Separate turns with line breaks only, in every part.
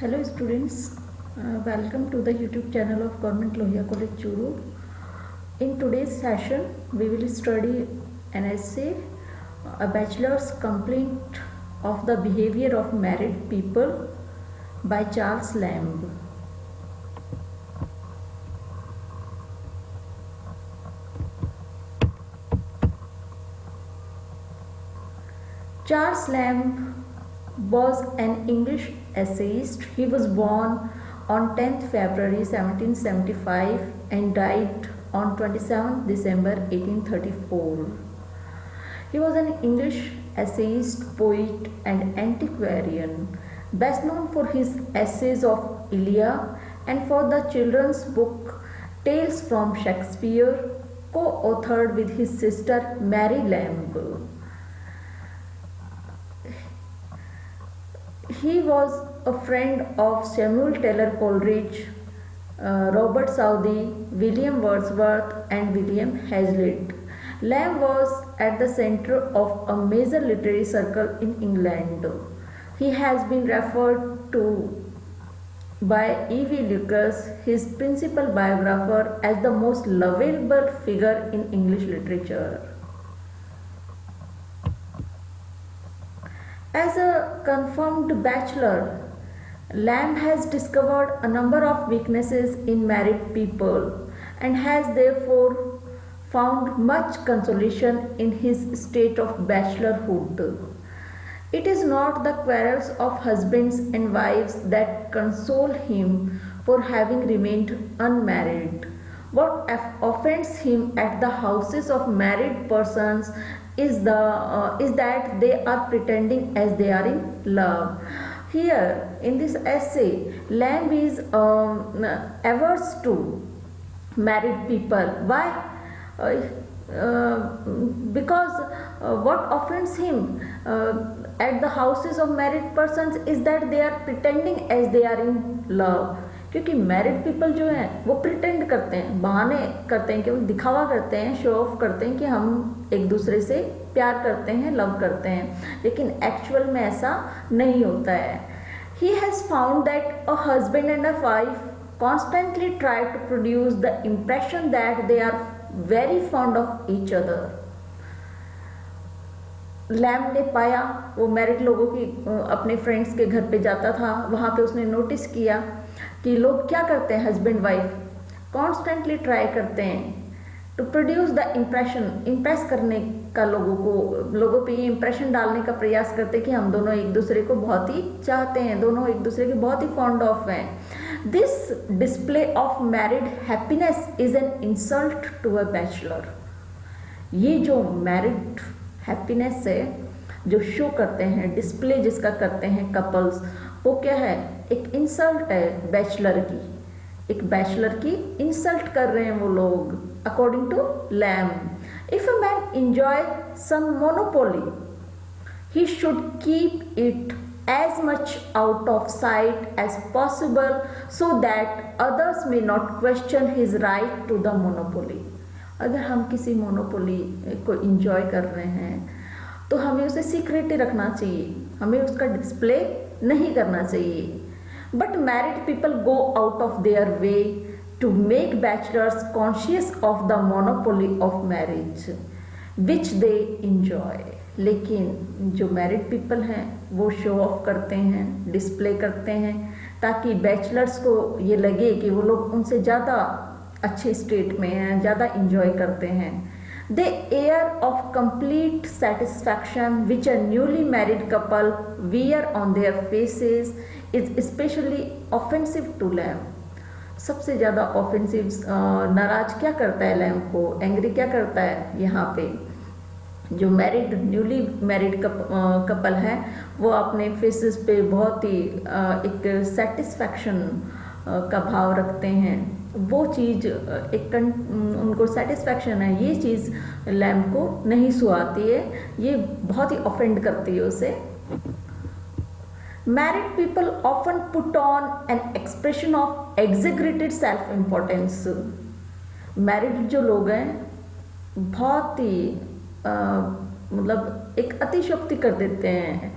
Hello students, welcome to the YouTube channel of Government Lohia College Churu. In today's session, we will study an essay, A Bachelor's Complaint of the Behavior of Married People by Charles Lamb. Charles Lamb was an English essayist. He was born on 10th February 1775 and died on 27th December 1834. He was an English essayist, poet and antiquarian, best known for his essays of Elia and for the children's book Tales from Shakespeare, co-authored with his sister Mary Lamb. He was a friend of Samuel Taylor Coleridge, Robert Southey, William Wordsworth and William Hazlitt. Lamb was at the center of a major literary circle in England. He has been referred to by E.V. Lucas, his principal biographer, as the most lovable figure in English literature. As a confirmed bachelor, Lamb has discovered a number of weaknesses in married people and has therefore found much consolation in his state of bachelorhood. It is not the quarrels of husbands and wives that console him for having remained unmarried. What offends him at the houses of married persons is that they are pretending as they are in love. Here in this essay, Lamb is averse to married people. Why? Because what offends him at the houses of married persons is that they are pretending as they are in love. क्योंकि married people जो हैं वो pretend करते हैं, बहाने करते हैं, केवल दिखावा करते हैं, शो ऑफ करते हैं कि हम एक दूसरे से प्यार करते हैं, लव करते हैं, लेकिन एक्चुअल में ऐसा नहीं होता है. He has found that a husband and a wife constantly try to produce the impression that they are very fond of each other. Lamb ने पाया, वो मैरिड लोगों की अपने फ्रेंड्स के घर पे जाता था, वहाँ पे उसने नोटिस किया कि लोग क्या करते हैं, हस्बैंड वाइफ कॉन्स्टेंटली ट्राई करते हैं to produce the impression, impress करने का लोगों पे ये इम्प्रेशन डालने का प्रयास करते हैं कि हम दोनों एक दूसरे को बहुत ही चाहते हैं, दोनों एक दूसरे के बहुत ही फॉन्ड ऑफ हैं. This display of married happiness is an insult to a bachelor. ये जो मैरिड हैप्पीनेस है जो शो करते हैं, डिस्प्ले जिसका करते हैं कपल्स, वो क्या है, एक इंसल्ट है बैचलर की. एक बैचलर की इंसल्ट कर रहे हैं वो लोग. According to Lamb, if a man enjoy some monopoly he should keep it as much out of sight as possible so that others may not question his right to the monopoly. अगर हम किसी monopoly को enjoy कर रहे हैं तो हमें उसे सीक्रेट रखना चाहिए, हमें उसका डिस्प्ले नहीं करना चाहिए. But married people go out of their way to make bachelors conscious of the monopoly of marriage which they enjoy. लेकिन जो मैरिड पीपल हैं वो शो ऑफ करते हैं, डिस्प्ले करते हैं, ताकि बैचलर्स को ये लगे कि वो लोग उनसे ज़्यादा अच्छे स्टेट में हैं, ज़्यादा इंजॉय करते हैं. The air of complete satisfaction which a newly married couple wear on their faces is especially offensive to Lamb. सबसे ज़्यादा ऑफेंसिव, नाराज क्या करता है लैम्ब को, एंग्री क्या करता है यहाँ पे, जो न्यूली मैरिड कपल है वो अपने फेसेस पे बहुत ही एक सेटिस्फैक्शन का भाव रखते हैं. वो चीज़ एक उनको सेटिस्फैक्शन है, ये चीज़ लैम्ब को नहीं सुहाती है, ये बहुत ही ऑफेंड करती है उसे. Married people often put on an expression of exaggerated self importance. Married जो लोग हैं बहुत ही मतलब एक अतिशयोक्ति कर देते हैं,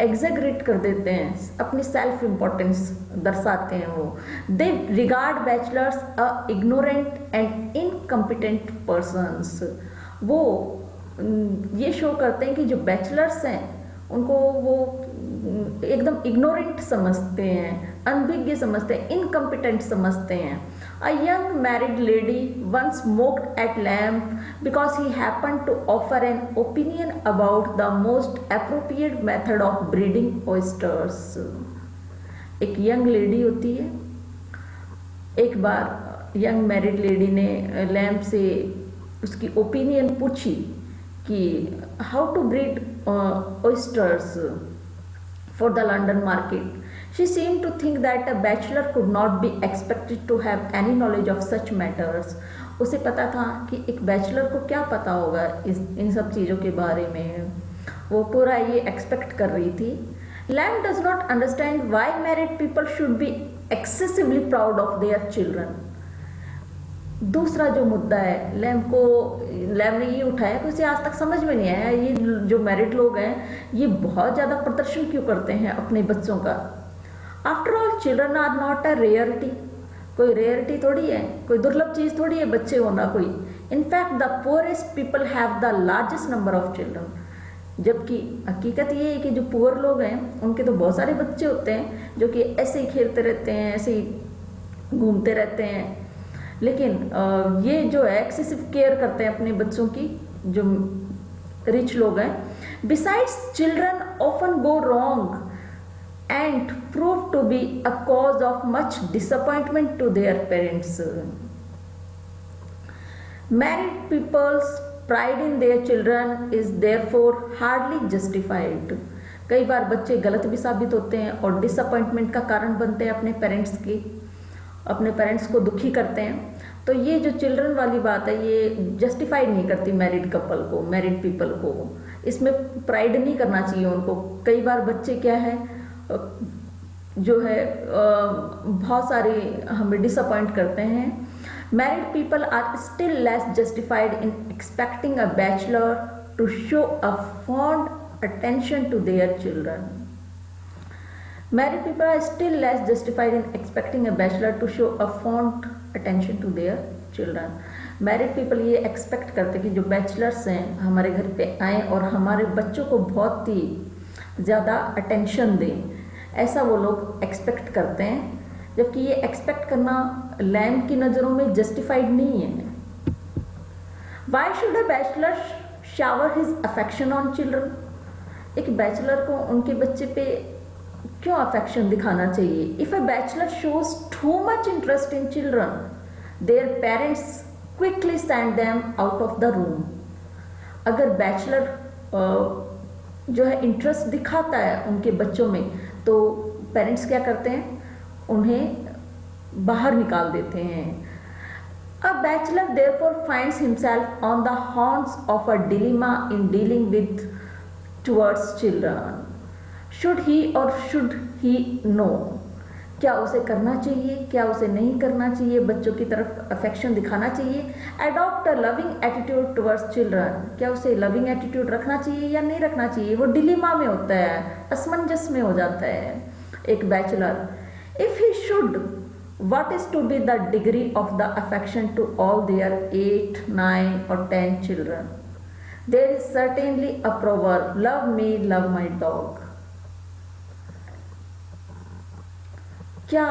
एग्जेगरेट कर देते हैं, अपनी सेल्फ इम्पोर्टेंस दर्शाते हैं वो। They regard bachelors a ignorant and incompetent persons. वो ये शो करते हैं कि जो बैचलर्स हैं उनको वो एकदम इग्नोरेंट समझते हैं, अनभिज्ञ समझते हैं, इनकम्पिटेंट समझते हैं। A young married lady once mocked at Lamb because he happened to offer an opinion about the most appropriate method of breeding oysters. एक यंग लेडी होती है, एक बार यंग मैरिड लेडी ने लैम्ब से उसकी ओपिनियन पूछी कि how to breed oysters for the London market. She seemed to think that a bachelor could not be expected to have any knowledge of such matters. उसे पता था कि एक बैचलर को क्या पता होगा इन सब चीज़ों के बारे में, वो पूरा ये एक्सपेक्ट कर रही थी। Lamb does not understand why married people should be excessively proud of their children. दूसरा जो मुद्दा है लैम्ब ने ये उठाया कि उसे आज तक समझ में नहीं आया ये जो मैरिड लोग हैं ये बहुत ज़्यादा प्रदर्शन क्यों करते हैं अपने बच्चों का। After all children are not a rarity, कोई रेयरिटी थोड़ी है, कोई दुर्लभ चीज़ थोड़ी है बच्चे होना कोई। In fact the poorest people have the largest number of children. जबकि हकीकत ये है कि जो पुअर लोग हैं उनके तो बहुत सारे बच्चे होते हैं जो कि ऐसे ही खेलते रहते हैं, ऐसे ही घूमते रहते हैं। लेकिन ये जो है एक्सेसिव केयर करते हैं अपने बच्चों की, जो रिच लोग हैं। Besides children often go wrong and prove to be a cause of much disappointment to their parents. Married people's pride in their children is therefore hardly justified. कई बार बच्चे गलत भी साबित होते हैं और डिसअपॉइंटमेंट का कारण बनते हैं अपने पेरेंट्स की, अपने पेरेंट्स को दुखी करते हैं। तो ये जो चिल्ड्रन वाली बात है ये जस्टिफाई नहीं करती मैरिड कपल को, मैरिड पीपल को। इसमें प्राइड नहीं करना चाहिए उनको। कई बार बच्चे क्या है जो है बहुत सारे हमें डिसअपॉइंट करते हैं। Married people are still less justified in expecting a bachelor to show a fond attention to their children. Married people are still less justified in expecting a bachelor to show a fond attention to their children. Married people ये expect करते हैं कि जो bachelors हैं हमारे घर पे आएँ और हमारे बच्चों को बहुत ही ज़्यादा अटेंशन दें, ऐसा वो लोग एक्सपेक्ट करते हैं। जबकि ये एक्सपेक्ट करना लैम्ब की नज़रों में जस्टिफाइड नहीं है। Why should a bachelor shower his affection on children. एक बैचलर को उनके बच्चे पे क्यों अफेक्शन दिखाना चाहिए? If a bachelor shows too much interest in children their parents quickly send them out of the room. अगर बैचलर जो है इंटरेस्ट दिखाता है उनके बच्चों में तो पेरेंट्स क्या करते हैं, उन्हें बाहर निकाल देते हैं। A bachelor therefore finds himself on the horns of a dilemma in dealing with towards children. Should he और शुड ही नो, क्या उसे करना चाहिए, क्या उसे नहीं करना चाहिए, बच्चों की तरफ अफेक्शन दिखाना चाहिए। Adopt a loving attitude towards children, क्या उसे लविंग एटीट्यूड रखना चाहिए या नहीं रखना चाहिए। वो डिलेमा में होता है, असमंजस में हो जाता है एक bachelor. If he should, what is to be the degree of the affection to all their 8, 9 or 10 children? There is certainly a proverb, love me, love my dog. क्या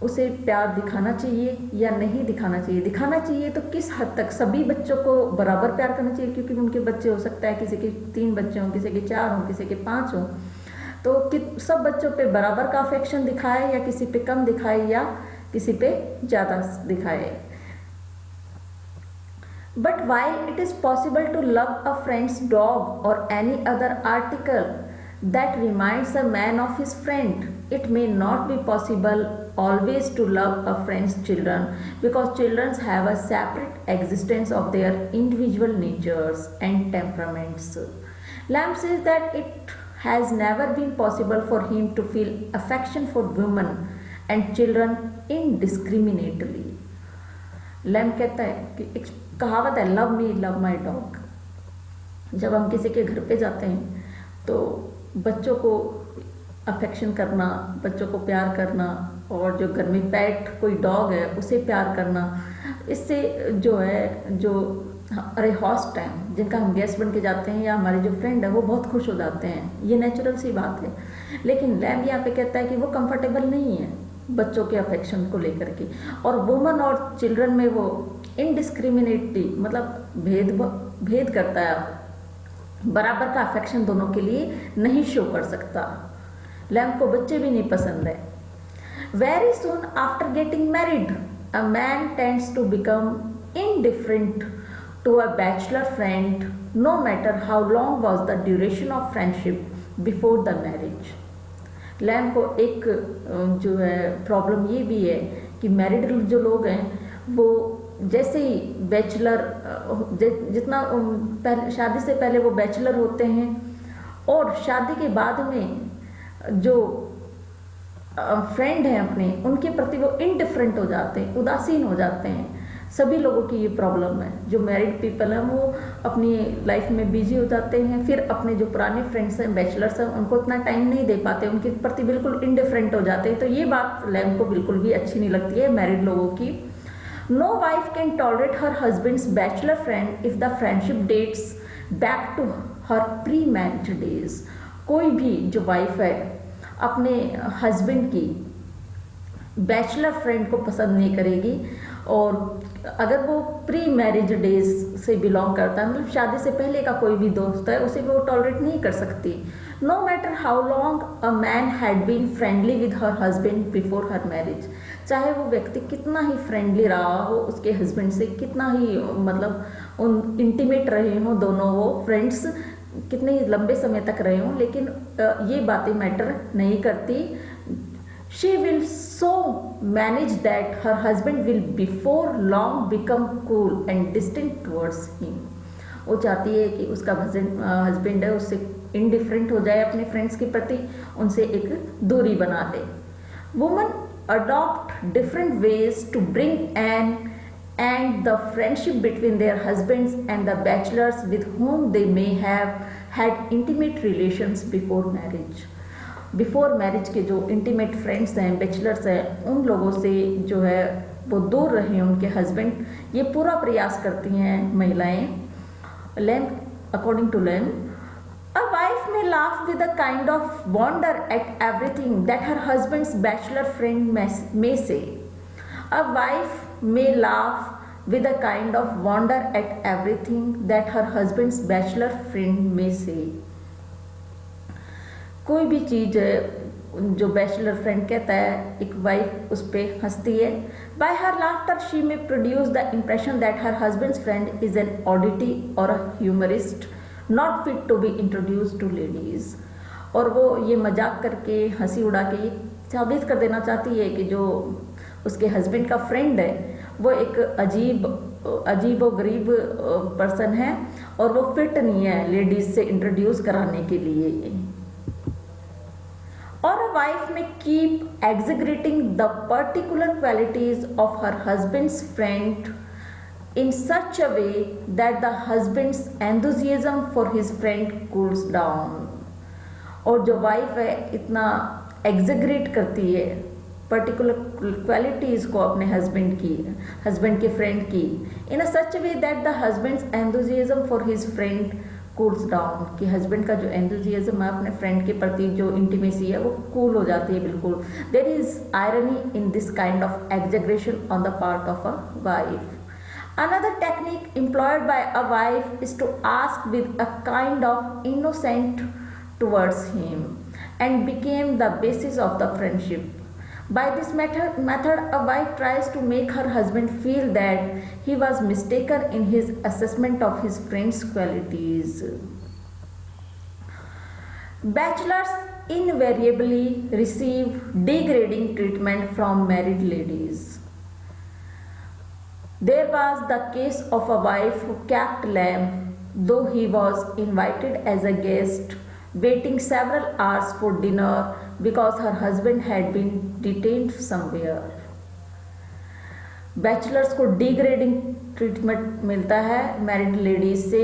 उसे प्यार दिखाना चाहिए या नहीं दिखाना चाहिए? दिखाना चाहिए तो किस हद तक? सभी बच्चों को बराबर प्यार करना चाहिए, क्योंकि उनके बच्चे हो सकता है किसी के 3 बच्चे हों, किसी के 4 हों, किसी के 5 हों। तो सब बच्चों पे बराबर का अफेक्शन दिखाए या किसी पे कम दिखाए या किसी पे ज़्यादा दिखाए। But while it is possible to love a friend's dog or any other article that reminds a man of his friend, it may not be possible always to love a friend's children because children have a separate existence of their individual natures and temperaments. Lamb says that it has never been possible for him to feel affection for women and children indiscriminately. Lamb कहता है कि एक कहावत है, love me love my dog. जब हम किसी के घर पे जाते हैं तो बच्चों को अफेक्शन करना, बच्चों को प्यार करना, और जो घर में पेट कोई डॉग है उसे प्यार करना, इससे जो है जो अरे हॉस्ट टाइम जिनका हम गेस्ट बन के जाते हैं या हमारे जो फ्रेंड है वो बहुत खुश हो जाते हैं, ये नेचुरल सी बात है। लेकिन लैम्ब यहाँ पे कहता है कि वो कंफर्टेबल नहीं है बच्चों के अफेक्शन को लेकर के, और वुमन और चिल्ड्रन में वो इनडिस्क्रिमिनेटली मतलब भेद करता है, बराबर का अफेक्शन दोनों के लिए नहीं शो कर सकता। लैम्ब को बच्चे भी नहीं पसंद है। Very soon after getting married a man tends to become indifferent to a bachelor friend no matter how long was the duration of friendship before the marriage। Lamb को एक जो है प्रॉब्लम ये भी है कि मैरिड जो लोग हैं वो जैसे ही बैचलर जितना पहले शादी से पहले वो बैचलर होते हैं और शादी के बाद में जो फ्रेंड हैं अपने उनके प्रति वो इनडिफरेंट हो जाते हैं, उदासीन हो जाते हैं। सभी लोगों की ये प्रॉब्लम है। जो मैरिड पीपल हैं वो अपनी लाइफ में बिजी हो जाते हैं, फिर अपने जो पुराने फ्रेंड्स हैं बैचलर्स हैं उनको इतना टाइम नहीं दे पाते, उनके प्रति बिल्कुल इनडिफरेंट हो जाते हैं। तो ये बात लैम्ब को बिल्कुल भी अच्छी नहीं लगती है मैरिड लोगों की। No wife can tolerate her husband's bachelor friend if the friendship dates back to her pre marriage days. कोई भी जो वाइफ है अपने हस्बैंड की बैचलर फ्रेंड को पसंद नहीं करेगी, और अगर वो प्री मैरिज डेज से बिलोंग करता है मतलब शादी से पहले का कोई भी दोस्त है उसे वो टॉलरेट नहीं कर सकती। No matter how long a man had been friendly with her husband before her marriage, चाहे वो व्यक्ति कितना ही फ्रेंडली रहा हो उसके हस्बैंड से, कितना ही मतलब उन इंटीमेट रहे हों दोनों, वो फ्रेंड्स कितने लंबे समय तक रहे हों, लेकिन ये बातें मैटर नहीं करती। She will so manage that her husband will before long become cool and distant towards him। वो चाहती है कि उसका हस्बैंड है उससे इनडिफरेंट हो जाए अपने फ्रेंड्स के प्रति, उनसे एक दूरी बना ले। Women adopt different ways to bring an and the friendship between their husbands and the bachelors with whom they may have had intimate relations before marriage। Before marriage के जो इंटीमेट फ्रेंड्स हैं बैचलर्स हैं उन लोगों से जो है वो दूर रहे उनके हस्बैंड, ये पूरा प्रयास करती हैं महिलाएं। Lamb according to Lamb a wife may laugh with a kind of wonder at everything that her husband's bachelor friend may say. A wife may laugh with a kind of wonder at everything that her husband's bachelor friend may say. कोई भी चीज़ जो bachelor friend कहता है एक wife उस पर हंसती है। By her laughter she may produce the impression that her husband's friend is an oddity or a humorist not fit to be introduce to ladies. और वो ये मजाक करके हंसी उड़ा के ये साबित कर देना चाहती है कि जो उसके हस्बैंड का फ्रेंड है वो एक अजीब व गरीब पर्सन है और वो फिट नहीं है लेडीज से इंट्रोड्यूस कराने के लिए। Or a wife may keep exaggerating the particular qualities of her husband's friend in such a way that the husband's enthusiasm for his friend cools down। और जो वाइफ है इतना एग्जेग्रेट करती है पर्टिकुलर क्वालिटीज़ को अपने हस्बैंड के फ्रेंड की, in a such way that the husband's enthusiasm for his friend cools down, कि हस्बैंड का जो एंथुजियाज्म है अपने फ्रेंड के प्रति जो इंटीमेसी है वो कूल हो जाती है बिल्कुल। There is irony in this kind of exaggeration on the part of a wife. Another technique employed by a wife is to ask with a kind of innocent towards him and became the basis of the friendship. By this method, a wife tries to make her husband feel that he was mistaken in his assessment of his friend's qualities। Bachelors invariably receive degrading treatment from married ladies। There was the case of a wife who kept lamb, though he was invited as a guest, waiting several hours for dinner because her husband had been detained somewhere। Bachelors को degrading treatment मिलता है married ladies से,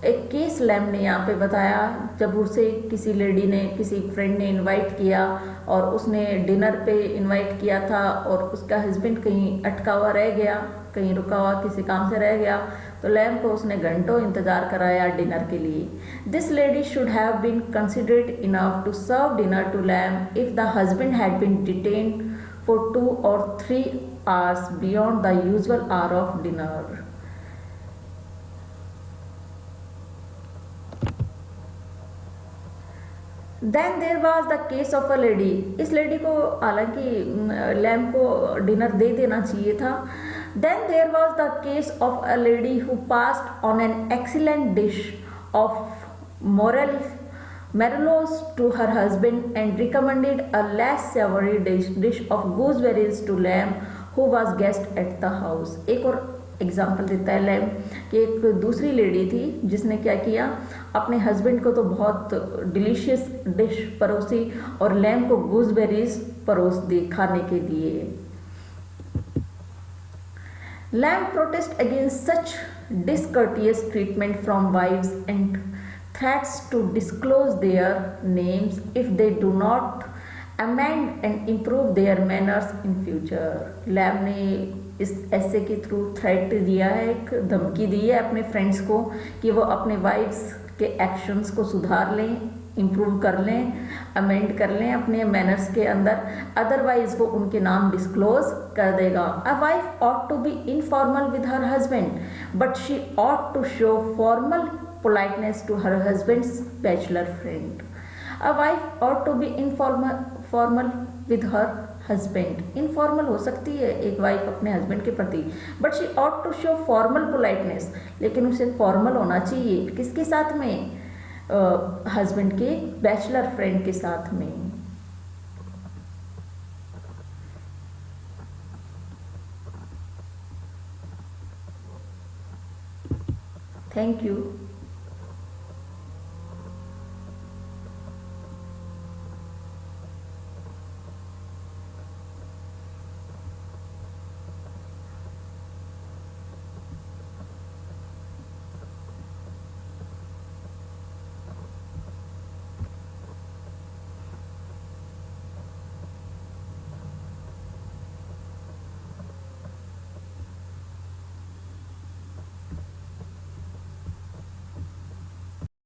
एक case lamb ने यहाँ पे बताया, जब उसे किसी लेडी ने, किसी फ्रेंड ने इनवाइट किया और उसने डिनर पे इनवाइट किया था और उसका हस्बैंड कहीं अटका हुआ रह गया, कहीं रुका हुआ किसी काम से रह गया, तो लैम को उसने घंटों इंतज़ार कराया डिनर के लिए। This lady should have been considerate enough to serve dinner to Lamb if the husband had been detained for 2 or 3 hours beyond the usual hour of dinner. Then there was the case of a lady. इस लेडी को हालांकि Lamb को dinner दे देना चाहिए था। Then there was the case of a lady who passed on an excellent dish of morellos to her husband and recommended a less savoury dish of gooseberries to Lamb who was guest at the house. एक और example देता है lamb कि एक दूसरी lady थी जिसने क्या किया, अपने हस्बैंड को तो बहुत डिलीशियस डिश परोसी और लैम को गूसबेरीज परोस दी खाने के लिए। Lamb protest against such discourteous treatment from wives and threats to disclose their names if they do not amend and improve their manners in future। Lamb ने इस ऐसे के थ्रू थ्रेट दिया है, एक धमकी दी है अपने फ्रेंड्स को कि वो अपने वाइफ्स के एक्शंस को सुधार लें, इम्प्रूव कर लें, अमेंड कर लें अपने मैनर्स के अंदर, अदरवाइज वो उनके नाम डिस्क्लोज कर देगा। A wife ought to be informal with her husband but she ought to show formal politeness to her husband's bachelor friend। A wife ought to be formal with her husband। Informal हो सकती है एक wife अपने husband के प्रति, but she ought to show formal politeness, लेकिन उसे formal होना चाहिए किसके साथ में, हस्बैंड के बैचलर फ्रेंड के साथ में। Thank you.